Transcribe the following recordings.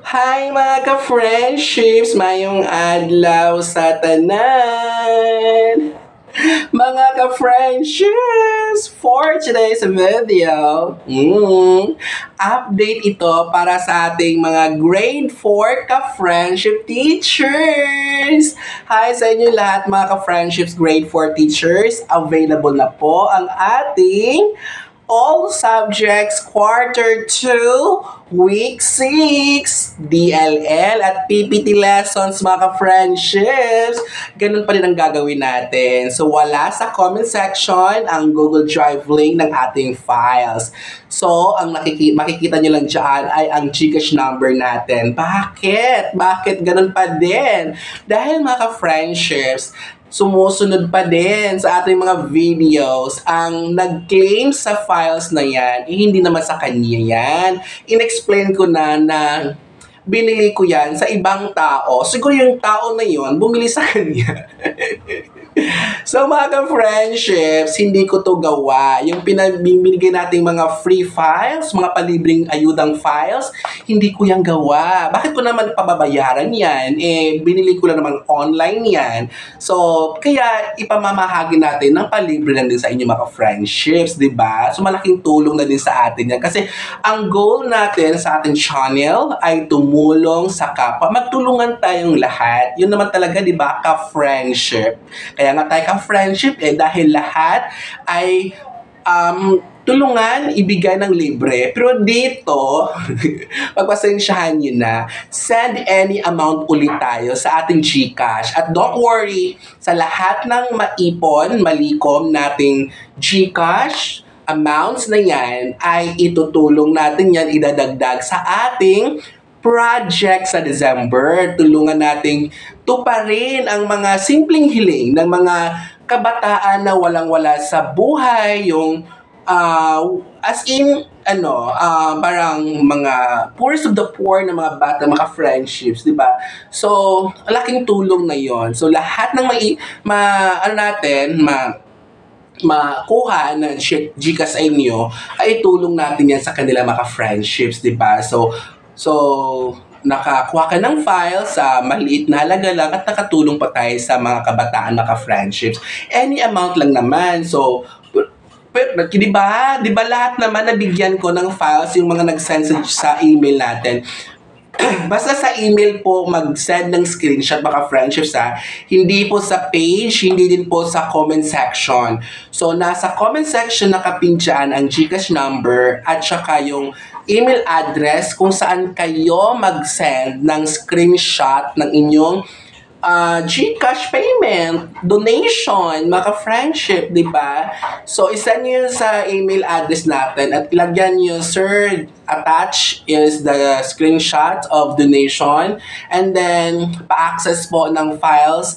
Hi mga ka-friendships! Mayong adlaw sa tanan! Mga ka-friendships! For today's video, update ito para sa ating mga grade 4 ka-friendship teachers! Hi sa inyo lahat mga ka-friendships grade 4 teachers! Available na po ang ating All Subjects Quarter 2, Week 6, DLL at PPT lessons mga ka-friendships. Ganun pa rin ang gagawin natin. So wala sa comment section ang Google Drive link ng ating files. So ang makikita nyo lang dyan ay ang Gcash number natin. Bakit? Bakit ganun pa din? Dahil mga ka-friendships, sumusunod pa din sa ating mga videos ang nag-claim sa files na yan, hindi naman sa kanya yan. In-explain ko na binili ko yan sa ibang tao. Siguro yung tao na yon bumili sa kanya. So mga ka-friendships, hindi ko to gawa. Yung pinabibigay nating mga free files, mga palibreng ayudang files, hindi ko yan gawa. Bakit ko naman pababayaran yan? Binili ko lang naman online yan. So, kaya ipamamahagi natin ng palibre lang din sa inyo mga ka-friendships, di ba? So, malaking tulong na din sa atin yan. Kasi, ang goal natin sa ating channel ay tumulong sa kapwa. Magtulungan tayong lahat. Yun naman talaga, di ba, ka-friendship. Kaya nga tayo ka-friendship dahil lahat ay tulungan, ibigay ng libre. Pero dito, pagpasensyahan nyo na, send any amount ulit tayo sa ating GCash. At don't worry, sa lahat ng maipon, malikom nating GCash, amounts na yan, ay itutulong natin yan, idadagdag sa ating project sa December. Tulungan nating tuparin ang mga simpleng hiling ng mga kabataan na walang-wala sa buhay, yung as in parang mga poorest of the poor na mga bata, mga friendships, di ba? So, laking tulong na yon. So, lahat ng makuha na Gcash sa inyo, ay tulong natin yan sa kanila mga friendships, di ba? So, nakakuha ka ng file sa maliit na halaga lang at nakatulong pa tayo sa mga kabataan na ka-friendships. Any amount lang naman. So, pero, di ba lahat naman nabigyan ko ng files yung mga nag-send sa email natin. Basta sa email po mag-send ng screenshot mga friendships hindi po sa page, hindi din po sa comment section. So nasa comment section nakapin dyan ang Gcash number at saka yung email address kung saan kayo mag-send ng screenshot ng inyong Gcash payment, donation, mga friendship, di ba? So, isend nyo sa email address natin at ilagyan nyo, sir, attach is the screenshot of donation and then pa-access po ng files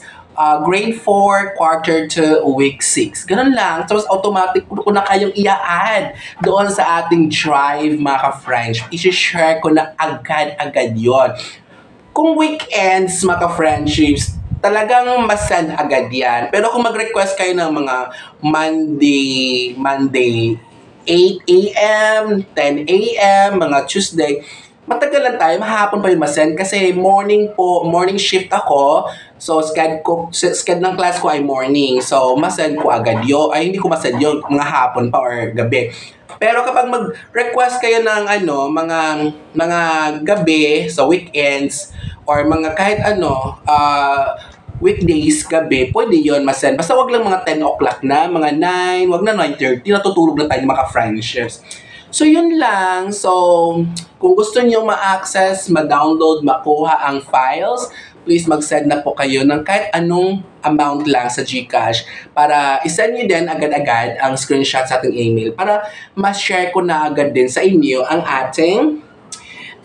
grade 4, quarter 2, week 6. Ganun lang. Tapos automatic ko na kayong i-add doon sa ating drive, mga ka-friends. I-share ko na agad-agad yon. Kung weekends, mga friendships, talagang masend agad yan. Pero kung mag-request kayo ng mga Monday 8 a.m., 10 a.m., mga Tuesday, matagal lang tayo, mahapon pa yung masend kasi morning shift ako. So, schedule ng class ko ay morning. So, masend ko agad yun. Ay, hindi ko masend yun, mga hapon pa or gabi. Pero kapag mag-request kayo ng mga gabi sa weekends or mga kahit weekdays gabi, pwede yon masend. Basta wag lang mga 10 o'clock na, mga 9, wag na 9:30, natutulog na tayo mga friendships. So yun lang. So kung gusto niyo ma-access, ma-download, makuha ang files, please mag-send na po kayo ng kahit anong amount lang sa GCash para isend nyo din agad-agad ang screenshot sa ating email para ma-share ko na agad din sa inyo ang ating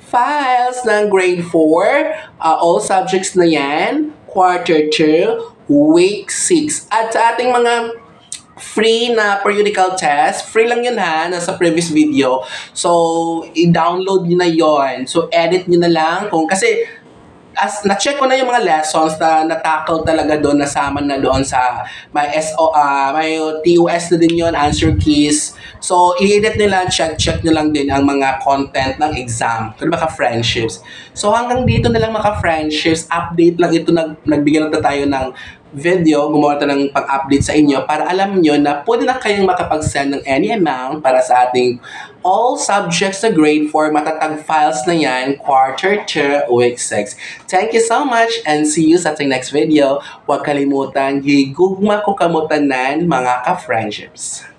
files ng grade 4, all subjects na yan, quarter 2, week 6. At sa ating mga free na periodical test, free lang yun nasa previous video. So, i-download nyo na yon. So, edit nyo na lang kasi as na-check ko na yung mga lessons na na-tackle talaga doon, nasama na doon sa may may TOS na din yon, answer keys. So, i-edit nila, check nyo lang din ang mga content ng exam. Kung maka-friendships. So, hanggang dito na lang maka-friendships. Update lang ito, nagbigyan na tayo ng video, gumawa tayo ng pag-update sa inyo para alam nyo na pwede na kayong makapag-send ng any amount para sa ating all subjects sa grade 4. Matatag files na yan, quarter 2, week 6. Thank you so much and see you sa ating next video. Huwag kalimutan, higugma ko kamutanan mga ka-friendships.